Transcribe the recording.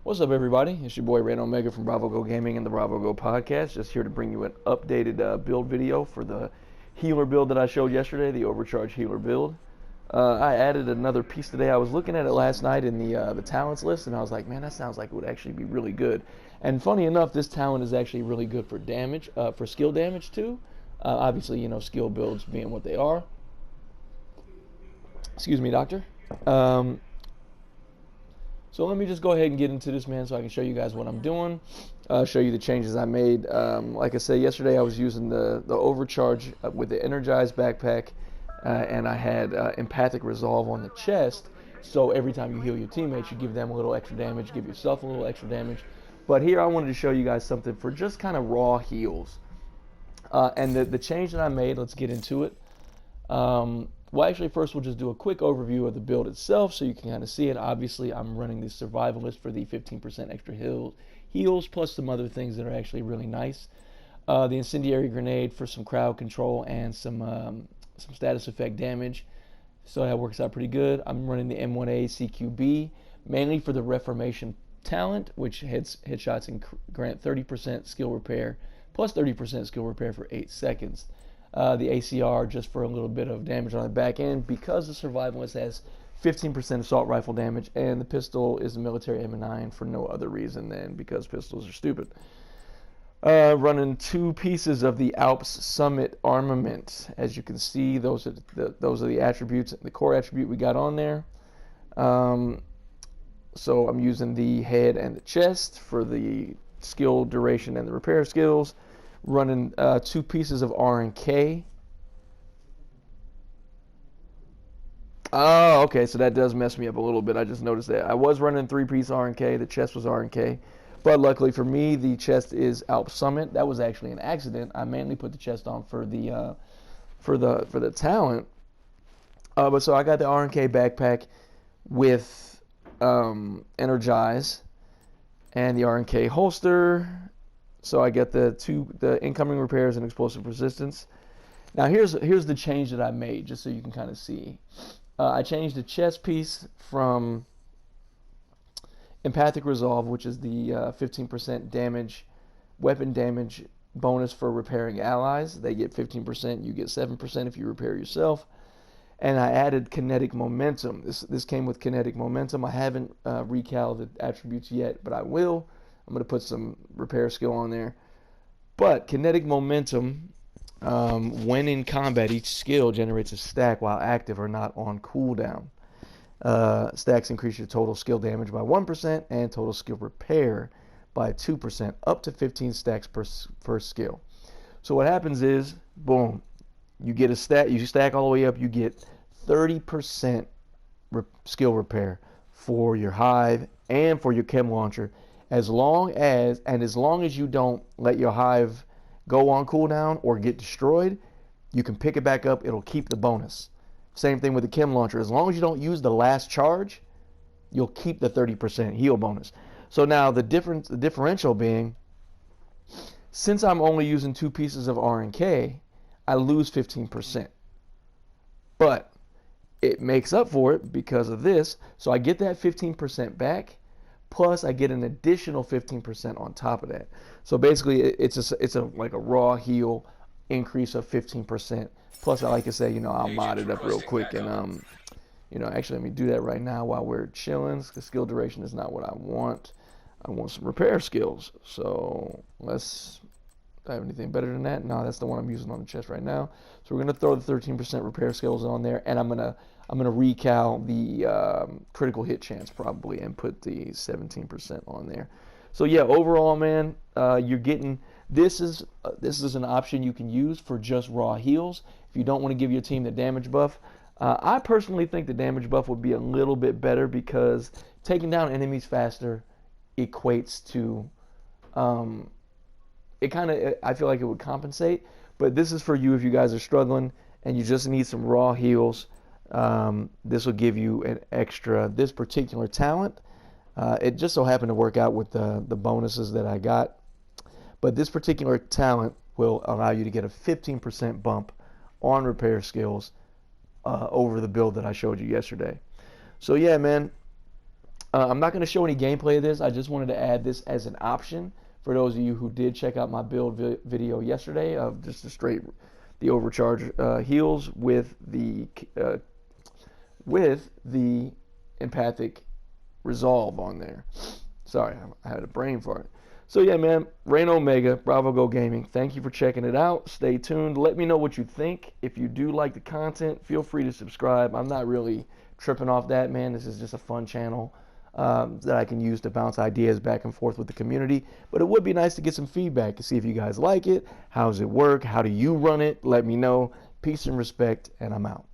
What's up, everybody? It's your boy Red Omega from Bravo Go Gaming and the Bravo Go Podcast. Just here to bring you an updated build video for the healer build that I showed yesterday, the Overcharge healer build. I added another piece today. I was looking at it last night in the talents list, and I was like, man, that sounds like it would actually be really good. And funny enough, this talent is actually really good for damage, for skill damage too. Obviously, you know, skill builds being what they are. Excuse me, doctor. So let me just go ahead and get into this, man, so I can show you guys what I'm doing, show you the changes I made. Like I said yesterday, I was using the Overcharge with the Energize backpack, and I had empathic resolve on the chest, so every time you heal your teammates, you give them a little extra damage, give yourself a little extra damage. But here I wanted to show you guys something for just kind of raw heals. And the change that I made, let's get into it. Well, actually, first we'll just do a quick overview of the build itself so you can kind of see it. Obviously, I'm running the survivalist for the 15% extra heals, plus some other things that are actually really nice. The incendiary grenade for some crowd control and some status effect damage. So that works out pretty good. I'm running the M1A CQB, mainly for the Reformation talent, which hits headshots and grant 30% skill repair, plus 30% skill repair for 8 seconds. The ACR just for a little bit of damage on the back end because the survivalist has 15% assault rifle damage, and the pistol is a military M9 for no other reason than because pistols are stupid. Running 2 pieces of the Alps Summit armament. As you can see, those are the attributes, the core attribute we got on there. So I'm using the head and the chest for the skill duration and the repair skills. Running 2 pieces of R&K. Oh, okay, so that does mess me up a little bit. I just noticed that. I was running 3-piece R&K. The chest was R&K. But luckily for me, the chest is Alp Summit. That was actually an accident. I mainly put the chest on for the talent. But so I got the R&K backpack with energize and the R&K holster. So I get the incoming repairs and explosive resistance. Now here's the change that I made, just so you can kind of see. I changed the chest piece from empathic resolve, which is the 15% damage, weapon damage bonus for repairing allies. They get 15%, you get 7% if you repair yourself. And I added kinetic momentum. This came with kinetic momentum. I haven't recaled the attributes yet, but I will. I'm going to put some repair skill on there. But kinetic momentum, when in combat, each skill generates a stack while active or not on cooldown. Stacks increase your total skill damage by 1% and total skill repair by 2%, up to 15 stacks per skill. So what happens is, boom, you get a stack, you stack all the way up, you get 30% skill repair for your hive and for your chem launcher. As long as you don't let your hive go on cooldown or get destroyed, you can pick it back up. It'll keep the bonus. Same thing with the chem launcher. As long as you don't use the last charge, you'll keep the 30% heal bonus. So now the differential being, since I'm only using 2 pieces of R&K, I lose 15%. But it makes up for it because of this. So I get that 15% back. Plus, I get an additional 15% on top of that. So basically, it's like a raw heal increase of 15%. Plus, I like to say, you know, I'll mod it up real quick and you know, actually, let me do that right now while we're chilling. The skill duration is not what I want. I want some repair skills. So let's. Do I have anything better than that? No, that's the one I'm using on the chest right now. So we're gonna throw the 13% repair skills on there, and I'm gonna recal the critical hit chance probably and put the 17% on there. So yeah, overall, man, you're getting this is an option you can use for just raw heals if you don't want to give your team the damage buff. I personally think the damage buff would be a little bit better because taking down enemies faster equates to I feel like it would compensate, but this is for you if you guys are struggling and you just need some raw heals. This will give you an extra, this particular talent. It just so happened to work out with the bonuses that I got, but this particular talent will allow you to get a 15% bump on repair skills over the build that I showed you yesterday. So yeah, man, I'm not going to show any gameplay of this. I just wanted to add this as an option for those of you who did check out my build video yesterday of just the overcharge heals with the empathic resolve on there. Sorry, I had a brain fart. So yeah, man, Rain Omega, Bravo Go Gaming. Thank you for checking it out. Stay tuned. Let me know what you think. If you do like the content, feel free to subscribe. I'm not really tripping off that, man. This is just a fun channel that I can use to bounce ideas back and forth with the community. But it would be nice to get some feedback to see if you guys like it. How does it work? How do you run it? Let me know. Peace and respect, and I'm out.